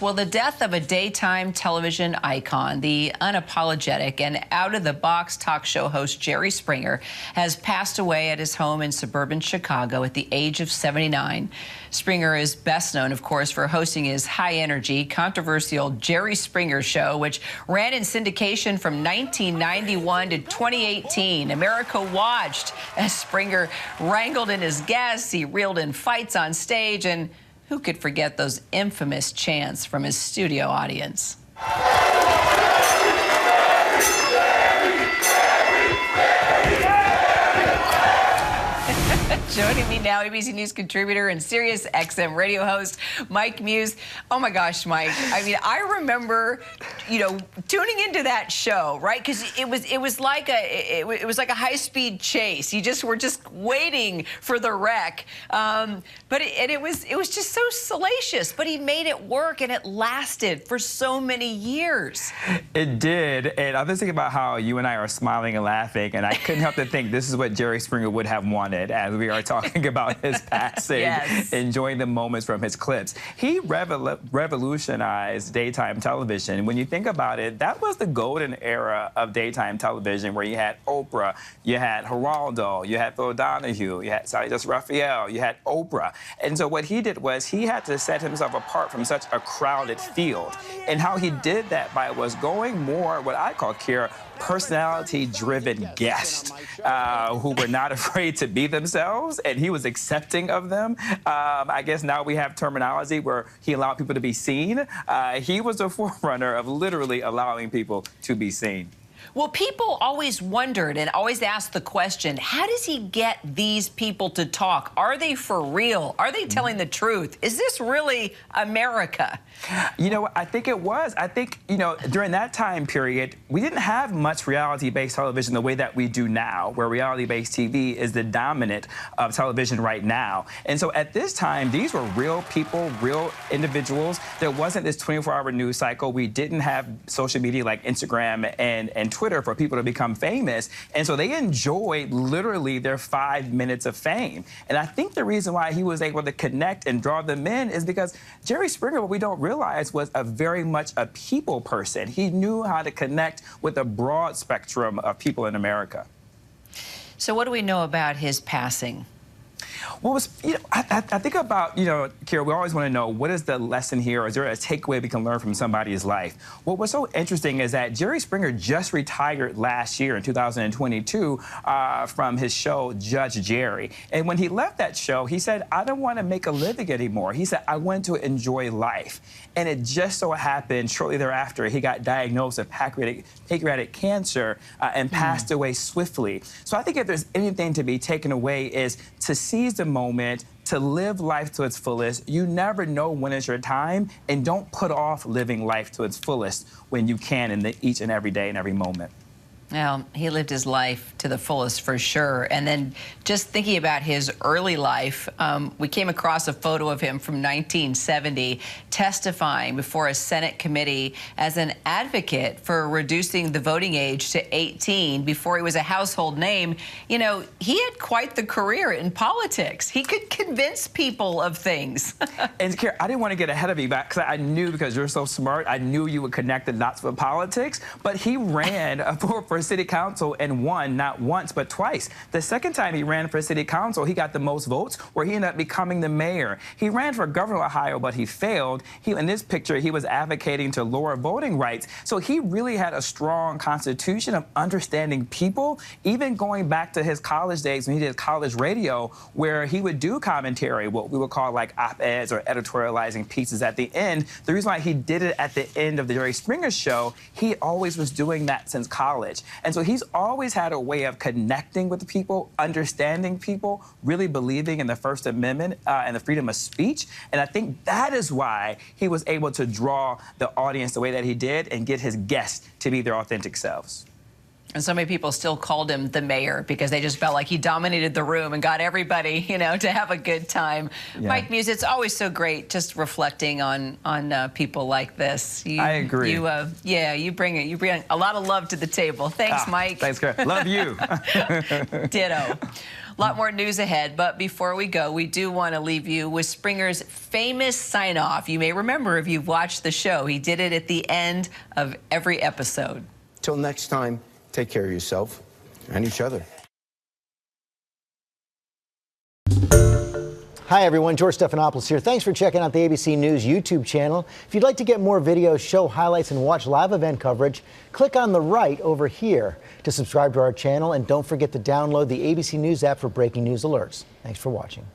Well, the death of a daytime television icon, the unapologetic and out-of-the-box talk show host Jerry Springer, has passed away at his home in suburban Chicago at the age of 79. Springer is best known, of course, for hosting his high-energy, controversial Jerry Springer Show, which ran in syndication from 1991 to 2018. America watched as Springer wrangled in his guests, he reeled in fights on stage, and who could forget those infamous chants from his studio audience? Joining me now, ABC News contributor and Sirius XM radio host, Mike Muse. Oh my gosh, Mike! I mean, I remember, tuning into that show, right? Because it was like a high-speed chase. You just were waiting for the wreck. But it was just so salacious. But he made it work, and it lasted for so many years. It did, and I was thinking about how you and I are smiling and laughing, and I couldn't help to think this is what Jerry Springer would have wanted as we are talking about his passing, yes. Enjoying the moments from his clips. He revolutionized daytime television. When you think about it, that was the golden era of daytime television, where you had Oprah, you had Geraldo, you had Phil Donahue, you had Sally Jessy Raphael, you had Oprah. And so what he did was he had to set himself apart from such a crowded field. And how he did that was going more what I call, Kira, personality-driven guests who were not afraid to be themselves, and he was accepting of them. I guess now we have terminology where he allowed people to be seen. He was a forerunner of literally allowing people to be seen. Well, people always wondered and always asked the question, how does he get these people to talk? Are they for real? Are they telling the truth? Is this really America? I think it was. I think, during that time period, we didn't have much reality-based television the way that we do now, where reality-based TV is the dominant of television right now. And so at this time, these were real people, real individuals. There wasn't this 24-hour news cycle. We didn't have social media like Instagram and Twitter for people to become famous. And so they enjoyed literally their 5 minutes of fame. And I think the reason why he was able to connect and draw them in is because Jerry Springer, what we don't realize, was very much a people person. He knew how to connect with a broad spectrum of people in America. So what do we know about his passing? Well, I think about, Kira, we always want to know, what is the lesson here? Or is there a takeaway we can learn from somebody's life? What was so interesting is that Jerry Springer just retired last year in 2022 from his show, Judge Jerry. And when he left that show, he said, I don't want to make a living anymore. He said, I want to enjoy life. And it just so happened, shortly thereafter, he got diagnosed with pancreatic cancer and passed away swiftly. So I think if there's anything to be taken away is to seize the moment, to live life to its fullest. You never know when is your time, and don't put off living life to its fullest when you can in each and every day and every moment. Well, he lived his life to the fullest for sure. And then just thinking about his early life, we came across a photo of him from 1970 testifying before a Senate committee as an advocate for reducing the voting age to 18 before he was a household name. He had quite the career in politics. He could convince people of things. And Kara, I didn't want to get ahead of you, because I knew, because you're so smart, I knew you would connect the dots with politics. But he ran for city council and won not once but twice. The second time he ran for city council, he got the most votes, where he ended up becoming the mayor. He ran for governor of Ohio, but he failed. In this picture, he was advocating to lower voting rights. So he really had a strong constitution of understanding people, even going back to his college days when he did college radio, where he would do commentary, what we would call like op-eds or editorializing pieces at the end. The reason why he did it at the end of the Jerry Springer Show, he always was doing that since college. And so he's always had a way of connecting with people, understanding people, really believing in the First Amendment and the freedom of speech. And I think that is why he was able to draw the audience the way that he did and get his guests to be their authentic selves. And so many people still called him the mayor because they just felt like he dominated the room and got everybody, to have a good time. Yeah. Mike Muse, it's always so great just reflecting on people like this. I agree. You bring a lot of love to the table. Thanks, Mike. Thanks, Kara. Love you. Ditto. A lot more news ahead, but before we go, we do want to leave you with Springer's famous sign-off. You may remember if you've watched the show. He did it at the end of every episode. Till next time, take care of yourself and each other. Hi everyone, George Stephanopoulos here. Thanks for checking out the ABC News YouTube channel. If you'd like to get more videos, show highlights, and watch live event coverage, click on the right over here to subscribe to our channel, and don't forget to download the ABC News app for breaking news alerts. Thanks for watching.